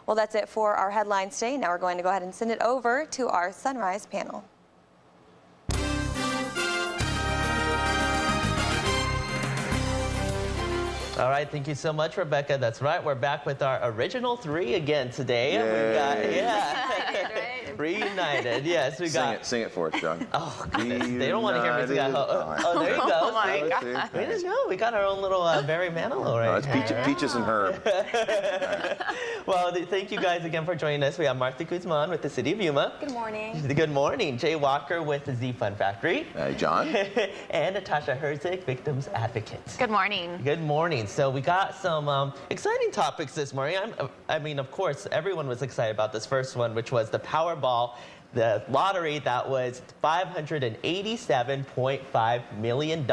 Well, that's it for our headlines today. Now we're going to go ahead and send it over to our Sunrise panel. All right, thank you so much, Rebecca. That's right, we're back with our original three again today. Yay. We got, reunited. Yes, we got. Sing it for us, John. Oh, goodness. They don't want to hear music at home. Oh, there you go. Oh, my God. We didn't know. We got our own little Barry Manilow right It's Peaches and Herb. Well, thank you guys again for joining us. We have Martha Guzman with the City of Yuma. Good morning. Good morning. Jay Walker with the Z Fun Factory. Hey, John. And Natasha Herzig, Victims Advocate. Good morning. Good morning. So we got some exciting topics this morning. I mean, of course, everyone was excited about this first one, which was the Powerball, the lottery that was $587.5 million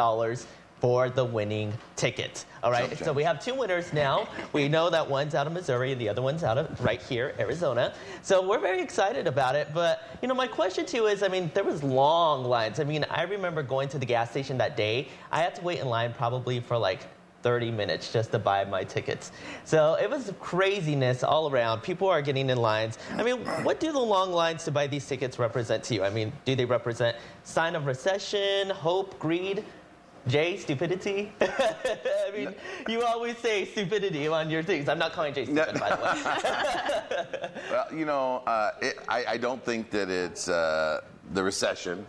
for the winning ticket. All right, so we have two winners now. We know that one's out of Missouri and the other one's out of right here, Arizona. So we're very excited about it. But, you know, my question to you is, I mean, there was long lines. I mean, I remember going to the gas station that day. I had to wait in line probably for like 30 minutes just to buy my tickets. So it was craziness all around. People are getting in lines. I mean, what do the long lines to buy these tickets represent to you? I mean, do they represent sign of recession, hope, greed? Jay, stupidity? I mean, you always say stupidity on your things. I'm not calling Jay stupid, by the way. Well, you know, I don't think that it's the recession.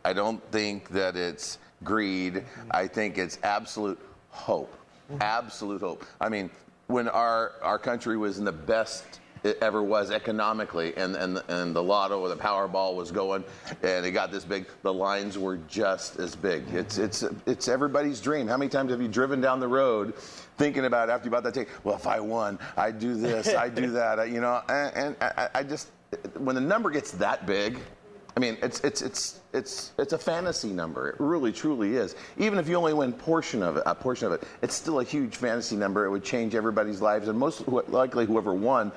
I don't think that it's greed. I think it's absolute hope. Absolute hope. I mean, when our country was in the best it ever was economically, and the lotto or the Powerball was going, and it got this big, the lines were just as big. It's everybody's dream. How many times have you driven down the road thinking about after you bought that ticket? Well, if I won, I'd do this, I'd do that. You know, and I just, when the number gets that big, I mean, it's a fantasy number. It really, truly is. Even if you only win a portion of it, it's still a huge fantasy number. It would change everybody's lives, and most likely whoever won,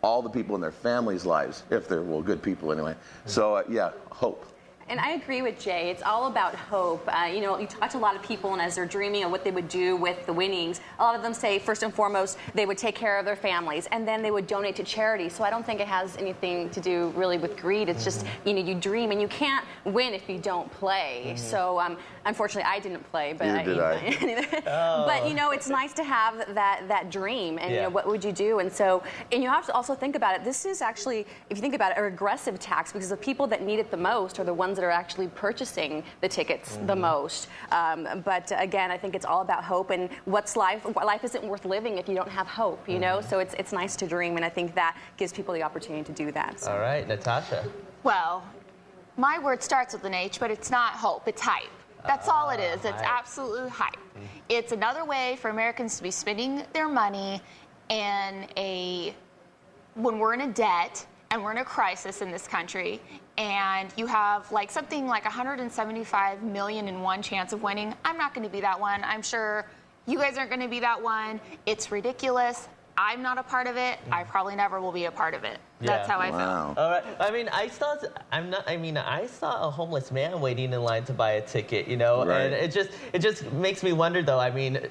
all the people in their families' lives, if they're, well, good people anyway. So, yeah, hope. And I agree with Jay. It's all about hope. You know, you talk to a lot of people, and as they're dreaming of what they would do with the winnings, a lot of them say, first and foremost, they would take care of their families, and then they would donate to charity. So I don't think it has anything to do really with greed. It's just, you know, you dream, and you can't win if you don't play. So unfortunately, I didn't play, but but you know, it's nice to have that dream, and you know, what would you do? And so, and you have to also think about it. This is actually, if you think about it, a regressive tax, because the people that need it the most are the ones that are actually purchasing the tickets the most. But again, I think it's all about hope, and life isn't worth living if you don't have hope, you know? So it's nice to dream, and I think that gives people the opportunity to do that. So. All right, Natasha. Well, my word starts with an H, but it's not hope, it's hype. That's all it is. It's absolute hype. It's another way for Americans to be spending their money when we're in a debt and we're in a crisis in this country, and you have like something like 175 million in one chance of winning. I'm not going to be that one. I'm sure you guys aren't going to be that one. It's ridiculous. I'm not a part of it. I probably never will be a part of it. That's how I feel. All right. I mean, I saw a homeless man waiting in line to buy a ticket, you know, and it just makes me wonder, though. I mean,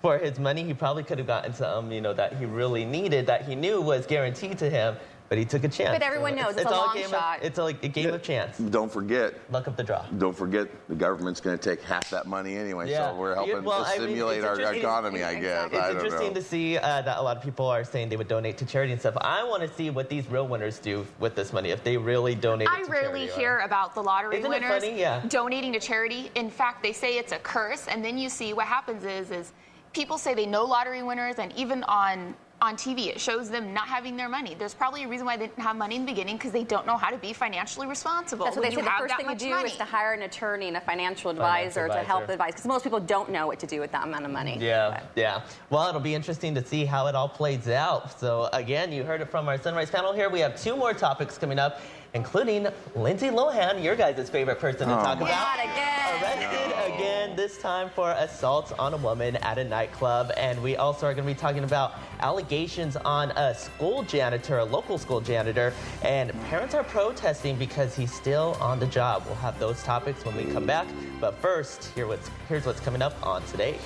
for his money, he probably could have gotten some, you know, that he really needed, that he knew was guaranteed to him. But he took a chance. But everyone knows it's a long shot. It's like a game of chance. Don't forget. Luck of the draw. Don't forget the government's going to take half that money anyway, so we're helping to stimulate our economy, I guess. It's interesting to see that a lot of people are saying they would donate to charity and stuff. I want to see what these real winners do with this money, if they really donate to charity. I rarely hear about the lottery winners donating to charity. In fact, they say it's a curse, and then you see what happens is people say they know lottery winners, and even on TV, it shows them not having their money. There's probably a reason why they didn't have money in the beginning, because they don't know how to be financially responsible. That's what they say. The first thing you do is to hire an attorney and a financial advisor to help advise, because most people don't know what to do with that amount of money. Yeah. Well, it'll be interesting to see how it all plays out. So again, you heard it from our Sunrise panel here. We have two more topics coming up, including Lindsay Lohan, your guys' favorite person to talk about. Not again. Arrested again, this time for assault on a woman at a nightclub. And we also are going to be talking about allegations on a school janitor, a local school janitor, and parents are protesting because he's still on the job. We'll have those topics when we come back. But first, here's what's coming up on Today.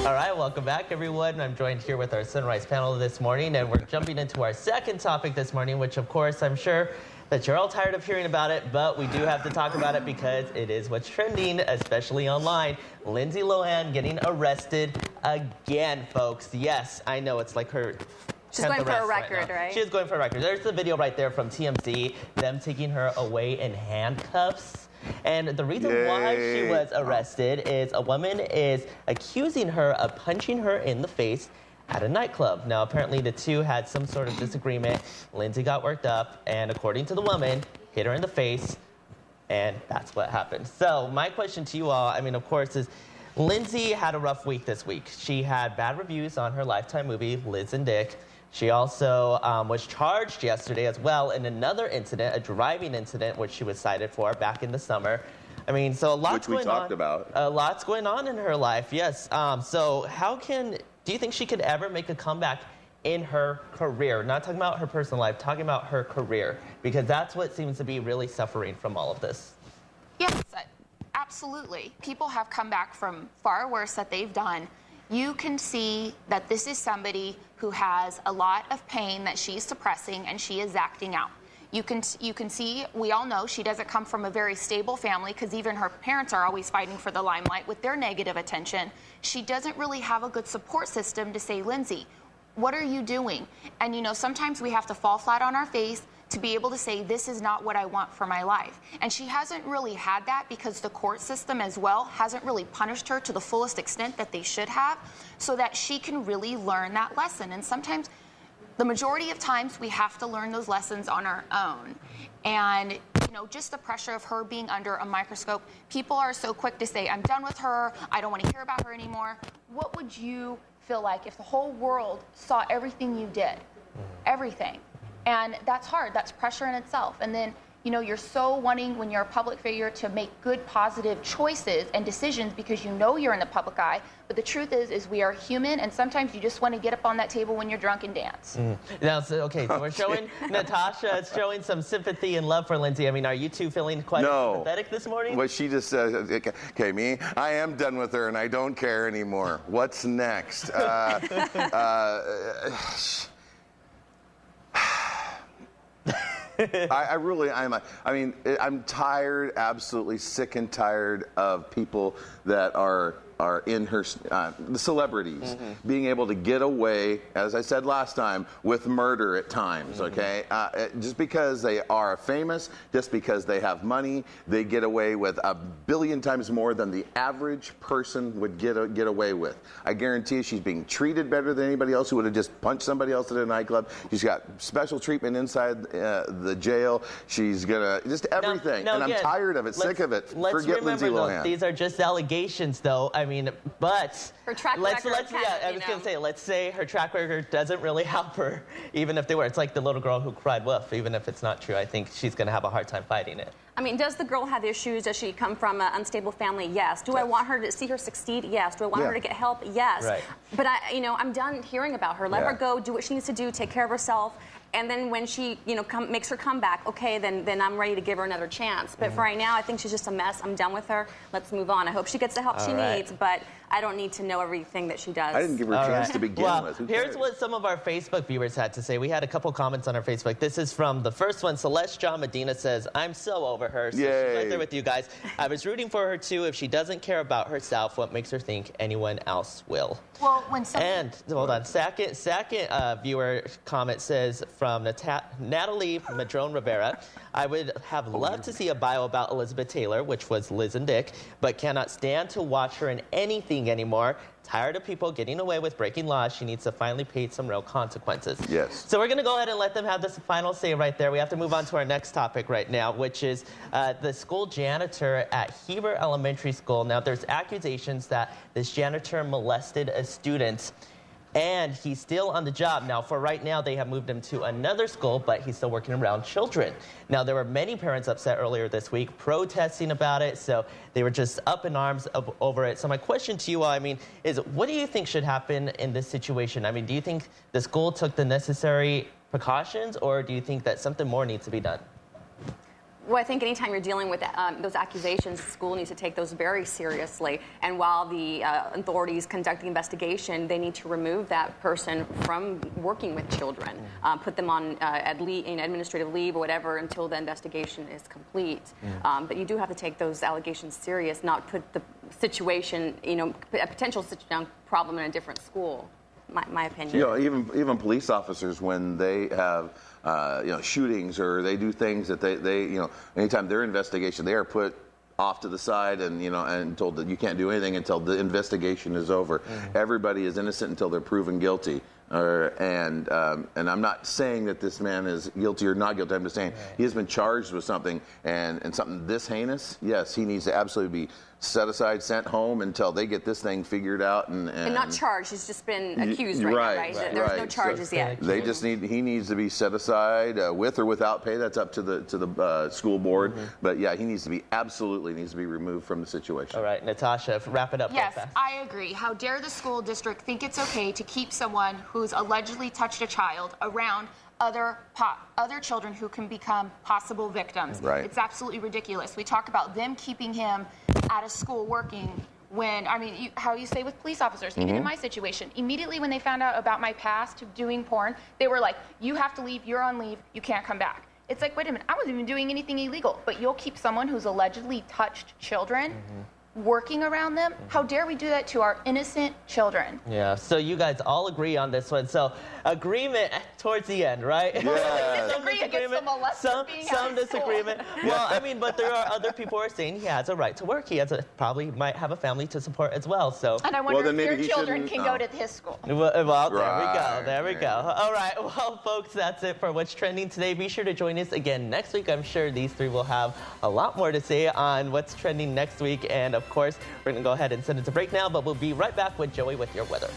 All right, welcome back, everyone. I'm joined here with our Sunrise panel this morning, and we're jumping into our second topic this morning, which, of course, I'm sure that you're all tired of hearing about it, but we do have to talk about it because it is what's trending, especially online. Lindsay Lohan getting arrested again, folks. Yes, I know it's like her She's going for a record, now. right? She is going for a record. There's the video right there from TMZ, them taking her away in handcuffs. And the reason why she was arrested is a woman is accusing her of punching her in the face at a nightclub. Now, apparently the two had some sort of disagreement. Lindsay got worked up, and according to the woman, hit her in the face, and that's what happened. So my question to you all, I mean, of course, is Lindsay had a rough week this week. She had bad reviews on her Lifetime movie, Liz and Dick. She also was charged yesterday as well in another incident, a driving incident, which she was cited for back in the summer. I mean, so a lot's going on. Which we talked about. A lot's going on in her life, yes. So do you think she could ever make a comeback in her career? Not talking about her personal life, talking about her career, because that's what seems to be really suffering from all of this. Yes, absolutely. People have come back from far worse that they've done. You can see that this is somebody who has a lot of pain that she's suppressing and she is acting out. You can see, we all know she doesn't come from a very stable family because even her parents are always fighting for the limelight with their negative attention. She doesn't really have a good support system to say, Lindsay, what are you doing? And you know, sometimes we have to fall flat on our face to be able to say, this is not what I want for my life. And she hasn't really had that because the court system as well hasn't really punished her to the fullest extent that they should have, so that she can really learn that lesson. And sometimes, the majority of times, we have to learn those lessons on our own. And you know, just the pressure of her being under a microscope, people are so quick to say, I'm done with her, I don't want to hear about her anymore. What would you feel like if the whole world saw everything you did? Everything. And that's hard. That's pressure in itself. And then, you know, you're so wanting when you're a public figure to make good, positive choices and decisions because you know you're in the public eye. But the truth is we are human, and sometimes you just want to get up on that table when you're drunk and dance. Now, so we're showing Natasha is showing some sympathy and love for Lindsay. I mean, are you two feeling quite sympathetic this morning? What she just said, okay, me, I am done with her and I don't care anymore. What's next? I'm tired, absolutely sick and tired of people that are in her, the celebrities, being able to get away, as I said last time, with murder at times, okay? Just because they are famous, just because they have money, they get away with a billion times more than the average person would get away with. I guarantee you she's being treated better than anybody else who would have just punched somebody else at a nightclub. She's got special treatment inside the jail. She's gonna, just everything. Now, and I'm tired of it, sick of it. Forget Lindsay Lohan. These are just allegations, though. I mean, but her track record. I was gonna say, let's say her track record doesn't really help her, even if they were. It's like the little girl who cried wolf. Even if it's not true, I think she's gonna have a hard time fighting it. I mean, does the girl have issues? Does she come from an unstable family? Yes. Do I want her to see her succeed? Yes. Do I want her to get help? Yes. Right. But I'm done hearing about her. Let her go, do what she needs to do, take care of herself. And then when she, makes her comeback, okay, then I'm ready to give her another chance. But for right now, I think she's just a mess. I'm done with her. Let's move on. I hope she gets the help she needs, but I don't need to know everything that she does. I didn't give her a chance to begin with. Here's what some of our Facebook viewers had to say. We had a couple comments on our Facebook. This is from the first one. Celeste John Medina says, I'm so over her. So she's right there with you guys. I was rooting for her, too. If she doesn't care about herself, what makes her think anyone else will? Well, when And, hold on, second viewer comment says from Natalie Madrone Rivera, I would have loved to see a bio about Elizabeth Taylor, which was Liz and Dick, but cannot stand to watch her in anything anymore. Tired of people getting away with breaking laws. She needs to finally pay some real consequences. Yes. So we're going to go ahead and let them have this final say right there. We have to move on to our next topic right now, which is the school janitor at Heber Elementary School. Now, there's accusations that this janitor molested a student, and he's still on the job. Now, for right now, they have moved him to another school, but he's still working around children. Now, there were many parents upset earlier this week protesting about it, so they were just up in arms over it. So my question to you all, is what do you think should happen in this situation? Do you think the school took the necessary precautions, or do you think that something more needs to be done? Well, I think anytime you're dealing with those accusations, the school needs to take those very seriously. And while the authorities conduct the investigation, they need to remove that person from working with children, put them on administrative leave or whatever until the investigation is complete. But you do have to take those allegations serious, not put the situation, a potential problem in a different school. My opinion. Even police officers, when they have shootings or they do things that they anytime their investigation, they are put off to the side and told that you can't do anything until the investigation is over. Everybody is innocent until they're proven guilty. And I'm not saying that this man is guilty or not guilty. I'm just saying he has been charged with something, and something this heinous. Yes, he needs to absolutely be set aside, sent home until they get this thing figured out. And not charged. He's just been accused right now, right? There's no charges yet. They just he needs to be set aside with or without pay. That's up to the school board. But yeah, he needs to be removed from the situation. All right, Natasha, wrap it up. Yes, I agree. How dare the school district think it's okay to keep someone who's allegedly touched a child around other children who can become possible victims. Right. It's absolutely ridiculous. We talk about them keeping him out of school working when, how you say with police officers, even in my situation, immediately when they found out about my past of doing porn, they were like, you have to leave, you're on leave, you can't come back. It's like, wait a minute, I wasn't even doing anything illegal, but you'll keep someone who's allegedly touched children working around them? How dare we do that to our innocent children? Yeah, so you guys all agree on this one. So agreement towards the end, right? Yeah. Some disagreement. Well, but there are other people who are saying he has a right to work. He probably might have a family to support as well. So. And I wonder if your children can go to his school. Well, there we go. All right, well, folks, that's it for What's Trending today. Be sure to join us again next week. I'm sure these three will have a lot more to say on what's trending next week. And of course, we're going to go ahead and send it to break now, but we'll be right back with Joey with your weather.